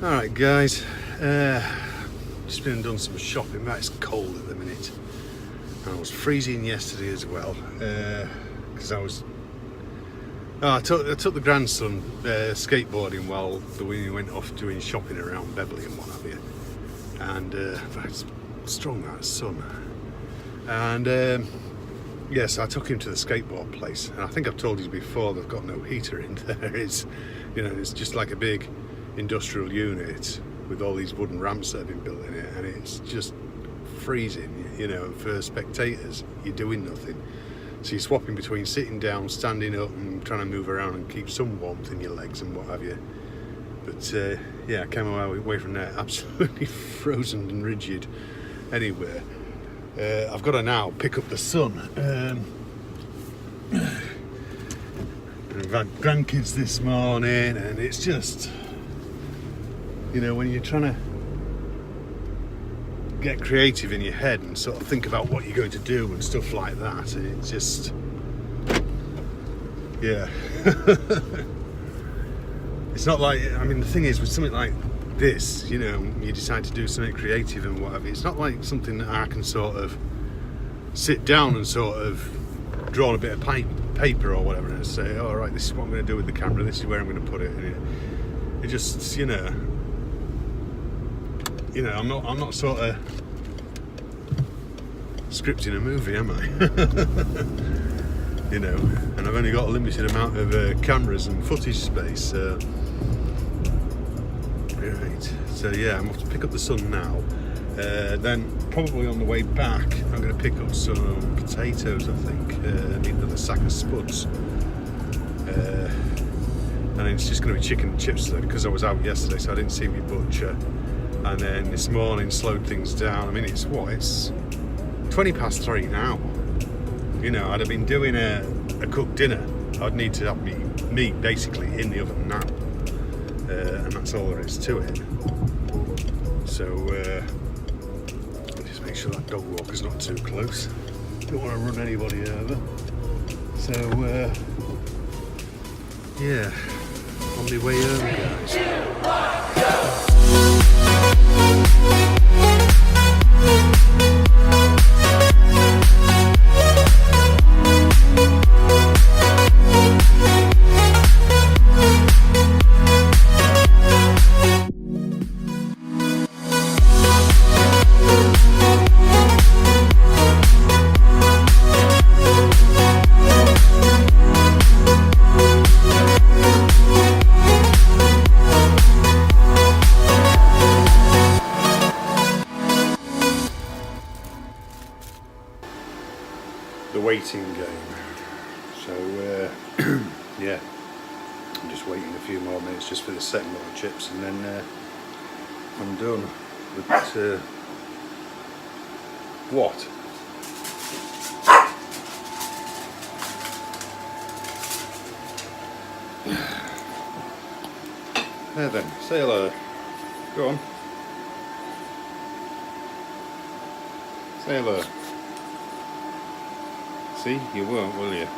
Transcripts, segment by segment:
Alright guys, just been and done some shopping. It's cold at the minute. And I was freezing yesterday as well, because I took the grandson skateboarding while we went off doing shopping around Beverley and what have you. And it's strong that sun. And yes, I took him to the skateboard place. And I think I've told you before, they've got no heater in there. It's just like a big industrial unit with all these wooden ramps that have been built in it, and it's just freezing. For spectators, you're doing nothing, so you're swapping between sitting down, standing up, and trying to move around and keep some warmth in your legs and what have you. But yeah, I came away from there absolutely frozen and rigid. Anyway, I've got to now pick up the son. We've had grandkids this morning, and it's just, when you're trying to get creative in your head and sort of think about what you're going to do and stuff like that, and it's just, yeah. It's not like, the thing is, with something like this, you decide to do something creative and whatever, it's not like something that I can sort of sit down and sort of draw on a bit of paper or whatever and say, all right, this is what I'm going to do with the camera, this is where I'm going to put it. And it just, I'm not sort of scripting a movie, am I? And I've only got a limited amount of cameras and footage space, so right. So yeah, I'm off to pick up the son now. Then probably on the way back, I'm going to pick up some potatoes, I think. Need another sack of spuds. And it's just going to be chicken and chips today because I was out yesterday, so I didn't see my butcher. And then this morning slowed things down. It's 3:20 now. I'd have been doing a cooked dinner. I'd need to have meat basically in the oven now. And that's all there is to it. So just make sure that dog walker's not too close. Don't want to run anybody over. So yeah, on my way home, guys. 3, 2, 1, go! The waiting game. So yeah, I'm just waiting a few more minutes just for the second lot of chips, and then I'm done. But what? There then, say hello. Go on. Say hello. See, you won't, will you?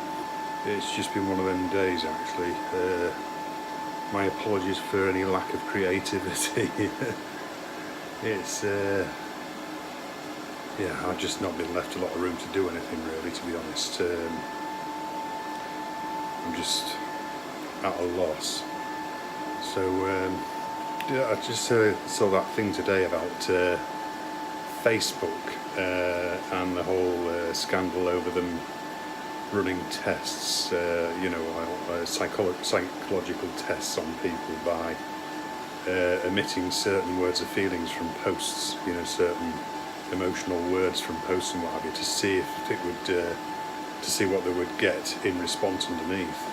It's just been one of them days, actually. My apologies for any lack of creativity. It's, yeah, I've just not been left a lot of room to do anything, really, to be honest. I'm just at a loss. So, yeah, I just saw that thing today about Facebook and the whole scandal over them running tests, psychological tests on people by omitting certain words or feelings from posts, certain emotional words from posts and what have you, to see if it would, to see what they would get in response underneath.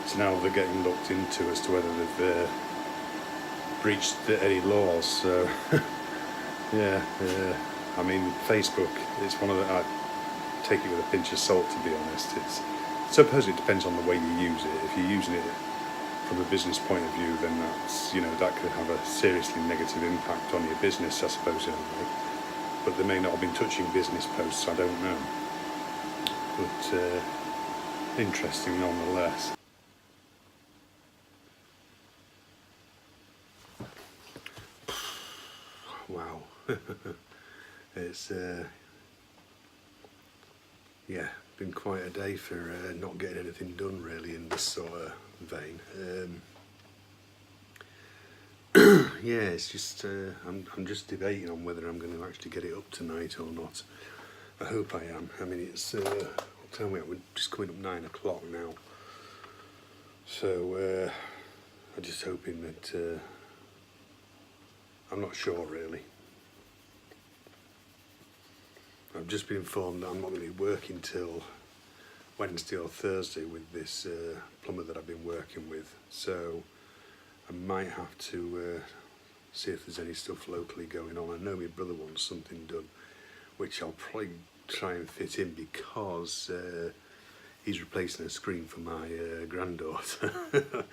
So now they're getting looked into as to whether they've breached any laws. So yeah, Facebook, it's one of the, I take it with a pinch of salt, to be honest. I suppose it depends on the way you use it. If you're using it from a business point of view, then that's, that could have a seriously negative impact on your business, I suppose, anyway. But they may not have been touching business posts, I don't know. But interesting nonetheless. wow. It's yeah, been quite a day for not getting anything done really in this sort of vein. Yeah, it's just I'm just debating on whether I'm going to actually get it up tonight or not. I hope I am. I mean, it's what time we're just coming up 9 o'clock now, so I'm just hoping that I'm not sure really. I've just been informed that I'm not going to be working till Wednesday or Thursday with this plumber that I've been working with, so I might have to see if there's any stuff locally going on. I know my brother wants something done, which I'll probably try and fit in because he's replacing a screen for my granddaughter.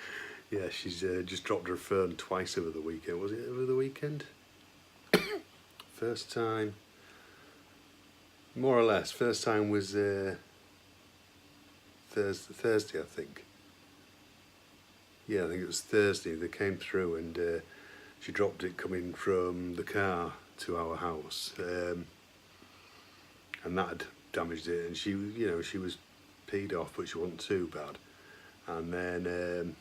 Yeah, she's just dropped her phone twice over the weekend. Was it over the weekend? First time, more or less, first time was Thursday, I think. Yeah, I think it was Thursday. They came through and she dropped it coming from the car to our house, and that had damaged it. And she, you know, she was peed off, but she wasn't too bad. And then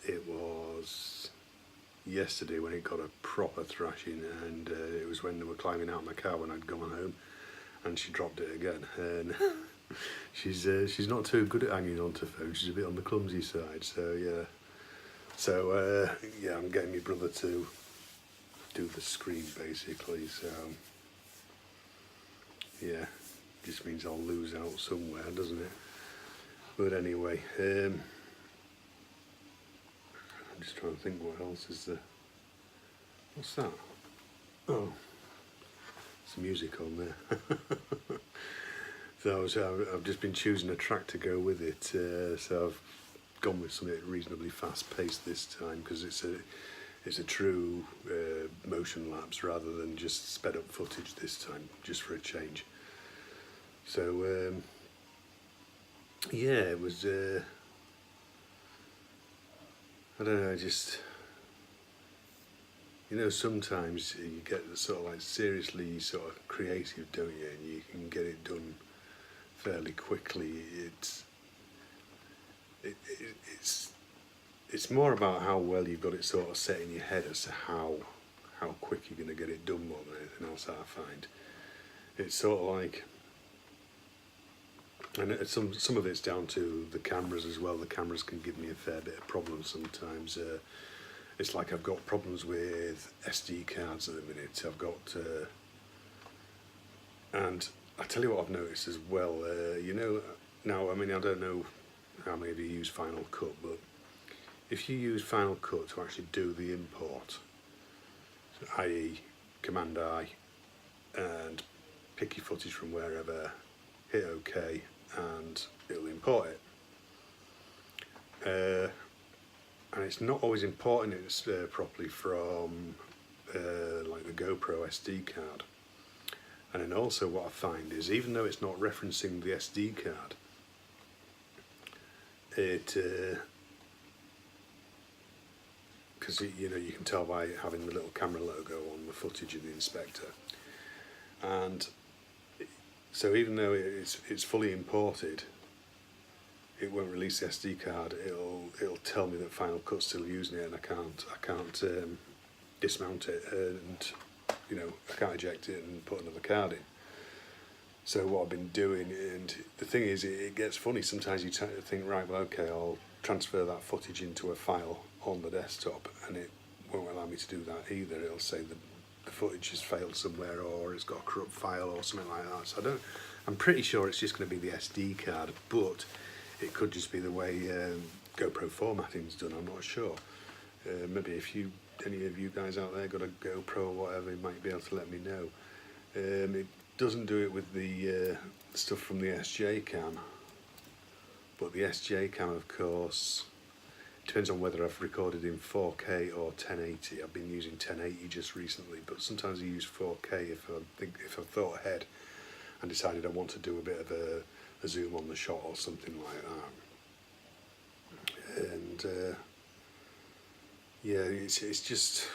it was yesterday when it got a proper thrashing, and it was when they were climbing out of my car when I'd gone home, and she dropped it again. And she's not too good at hanging on to phone. She's a bit on the clumsy side. So yeah. So yeah, I'm getting my brother to do the screen basically. So yeah, just means I'll lose out somewhere, doesn't it? But anyway, I'm just trying to think what else is there. What's that? Oh, some music on there. So I've just been choosing a track to go with it. So I've gone with something reasonably fast-paced this time because it's a true motion lapse rather than just sped-up footage this time, just for a change. So yeah, it was. I don't know, just, you know, sometimes you get sort of like seriously sort of creative, don't you? And you can get it done fairly quickly. It's more about how well you've got it sort of set in your head as to how quick you're going to get it done more than anything else, I find. It's sort of like, and some of it's down to the cameras as well. The cameras can give me a fair bit of problems sometimes. It's like I've got problems with SD cards at the minute. I've got, and I tell you what I've noticed as well. You know, now I mean I don't know how many of you use Final Cut, but if you use Final Cut to actually do the import, i.e. Command I, and pick your footage from wherever, hit OK, and it'll import it. And it's not always importing it properly from like the GoPro SD card. And then also what I find is, even though it's not referencing the SD card, it because you know, you can tell by having the little camera logo on the footage of the inspector, and so even though it's fully imported, it won't release the SD card. It'll tell me that Final Cut's still using it, and I can't dismount it, and you know, I can't eject it and put another card in. So what I've been doing, and the thing is, it gets funny. Sometimes you think, right, well, okay, I'll transfer that footage into a file on the desktop, and it won't allow me to do that either. It'll say that the footage has failed somewhere, or it's got a corrupt file or something like that. So I'm pretty sure it's just going to be the SD card, but it could just be the way GoPro formatting's done. I'm not sure. Maybe if any of you guys out there got a GoPro or whatever, you might be able to let me know. It doesn't do it with the stuff from the SJ cam, but the SJ cam, of course, depends on whether I've recorded in 4K or 1080. I've been using 1080 just recently, but sometimes I use 4K if I've thought ahead and decided I want to do a bit of a zoom on the shot or something like that. And yeah, it's just,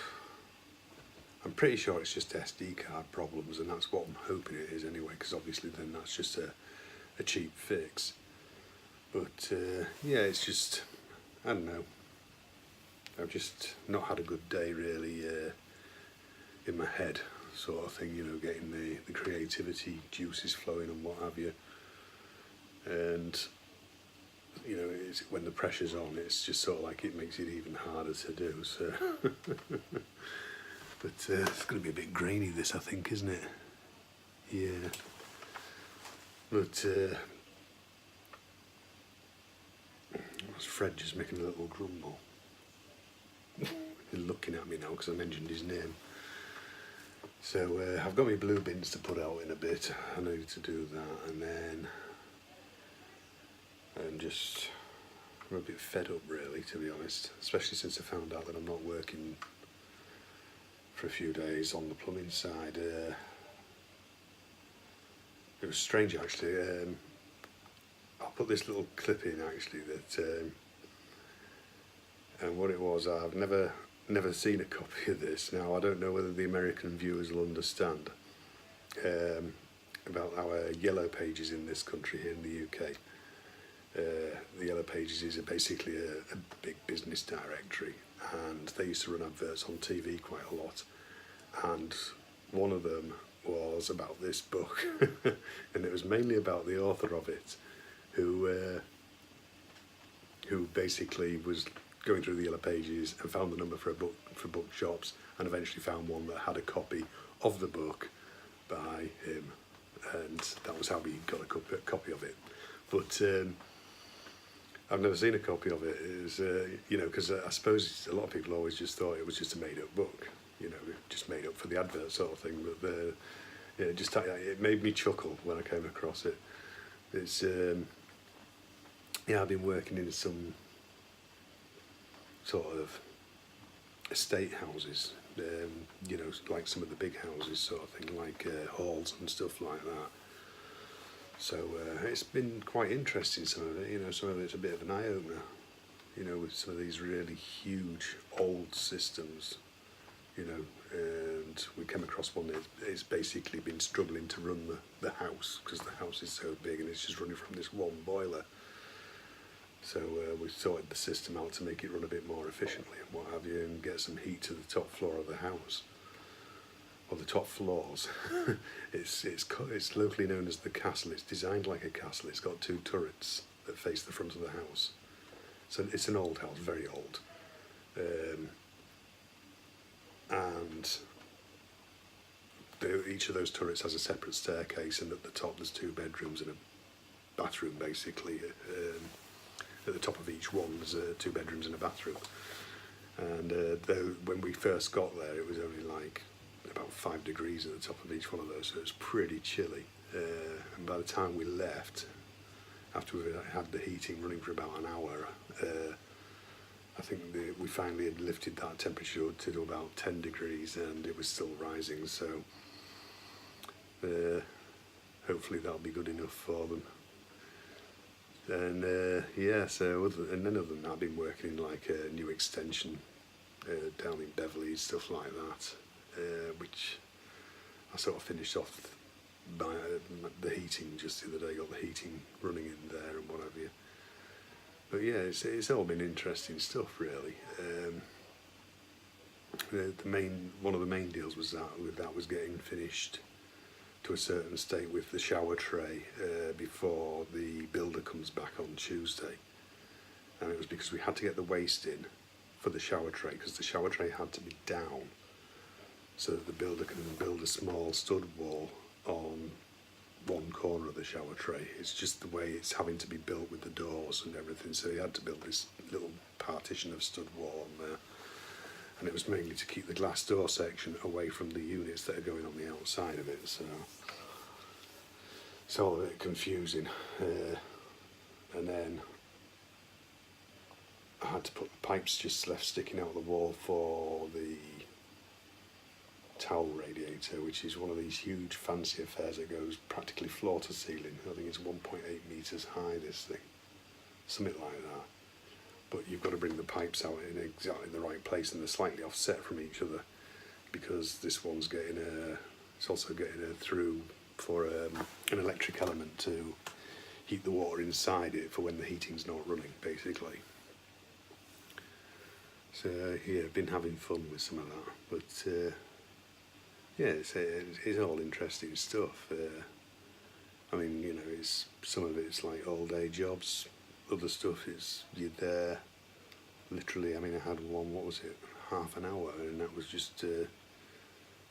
I'm pretty sure it's just SD card problems, and that's what I'm hoping it is anyway, because obviously then that's just a cheap fix. But yeah, it's just, I don't know, I've just not had a good day really in my head, sort of thing, you know, getting the creativity juices flowing and what have you. And you know, when the pressure's on, it's just sort of like it makes it even harder to do. So, but it's going to be a bit grainy, this, I think, isn't it? Yeah. But that's Fred just making a little grumble. He's looking at me now because I mentioned his name. So I've got my blue bins to put out in a bit. I need to do that, and then I'm a bit fed up really, to be honest, especially since I found out that I'm not working for a few days on the plumbing side. It was strange actually. I'll put this little clip in actually that and what it was, I've never seen a copy of this. Now I don't know whether the American viewers will understand about our yellow pages in this country here in the UK. The Yellow Pages is basically a big business directory, and they used to run adverts on TV quite a lot, and one of them was about this book and it was mainly about the author of it, who basically was going through the Yellow Pages and found the number for a book for bookshops, and eventually found one that had a copy of the book by him, and that was how he got a copy of it. But I've never seen a copy of it. Is you know, because I suppose a lot of people always just thought it was just a made-up book, you know, just made up for the advert sort of thing. But yeah, it made me chuckle when I came across it. It's yeah, I've been working in some sort of estate houses, you know, like some of the big houses sort of thing, like halls and stuff like that. So it's been quite interesting, some of it, you know, some of it's a bit of an eye-opener, you know, with some of these really huge old systems, you know, and we came across one that's basically been struggling to run the house, because the house is so big and it's just running from this one boiler. So we sorted the system out to make it run a bit more efficiently and what have you, and get some heat to the top floor of the house. Or the top floors. It's locally known as the castle. It's designed like a castle. It's got 2 turrets that face the front of the house. So it's an old house, very old. And each of those turrets has a separate staircase, and at the top there's 2 bedrooms and a bathroom basically. At the top of each one there's 2 bedrooms and a bathroom. And when we first got there, it was only like about 5 degrees at the top of each one of those, so it's pretty chilly. And by the time we left, after we had the heating running for about an hour, I think we finally had lifted that temperature to about 10 degrees, and it was still rising. So hopefully that'll be good enough for them. And yeah, so other than that, I've been working in like a new extension down in Beverley, stuff like that. Which I sort of finished off by the heating just the other day, got the heating running in there and what have you. But yeah, it's all been interesting stuff really. One of the main deals was that was getting finished to a certain state with the shower tray before the builder comes back on Tuesday. And it was because we had to get the waste in for the shower tray, because the shower tray had to be down, so that the builder can build a small stud wall on one corner of the shower tray. It's just the way it's having to be built with the doors and everything, so he had to build this little partition of stud wall on there. And it was mainly to keep the glass door section away from the units that are going on the outside of it, so it's all a bit confusing. And then I had to put the pipes just left sticking out of the wall for the towel radiator, which is one of these huge fancy affairs that goes practically floor to ceiling. I think it's 1.8 metres high, this thing, something like that. But you've got to bring the pipes out in exactly the right place, and they're slightly offset from each other, because this one's getting it's also getting a through for an electric element to heat the water inside it for when the heating's not running, basically. So yeah, I've been having fun with some of that, but yeah, it's all interesting stuff. I mean, you know, it's some of it's like all day jobs, other stuff is you're there literally. I mean, I had one, what was it, half an hour, and that was just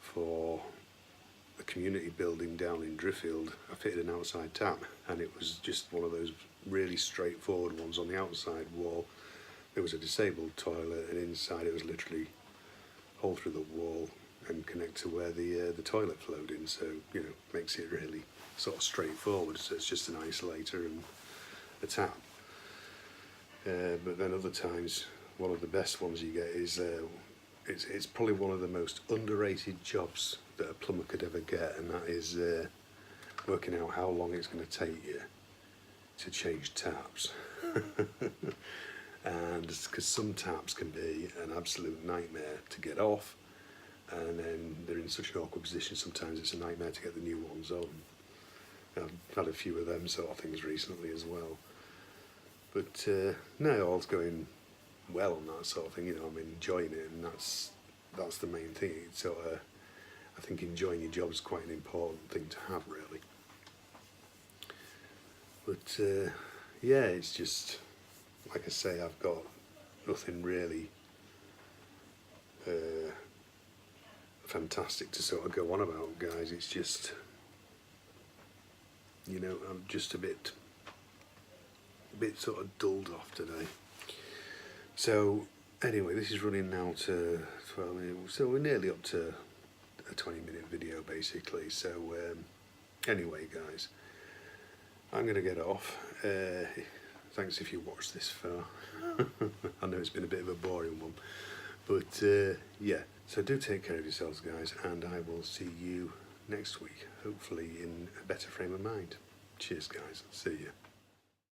for a community building down in Driffield. I fitted an outside tap, and it was just one of those really straightforward ones on the outside wall. There was a disabled toilet, and inside it was literally hole through the wall and connect to where the toilet flowed in. So, you know, makes it really sort of straightforward. So it's just an isolator and a tap. But then other times, one of the best ones you get is it's probably one of the most underrated jobs that a plumber could ever get, and that is working out how long it's going to take you to change taps. And because some taps can be an absolute nightmare to get off, and then they're in such an awkward position sometimes it's a nightmare to get the new ones on. I've had a few of them sort of things recently as well. But no, all's going well on that sort of thing, you know, I'm enjoying it, and that's the main thing. It's sort of, I think enjoying your job is quite an important thing to have, really. But yeah, it's just, like I say, I've got nothing really fantastic to sort of go on about, guys. It's just, you know, I'm just a bit sort of dulled off today. So anyway, this is running now to 12 minutes, so we're nearly up to a 20-minute video basically. So anyway, guys, I'm going to get off. Thanks if you watched this far. I know it's been a bit of a boring one, but yeah, so do take care of yourselves, guys, and I will see you next week, hopefully in a better frame of mind. Cheers, guys. See you.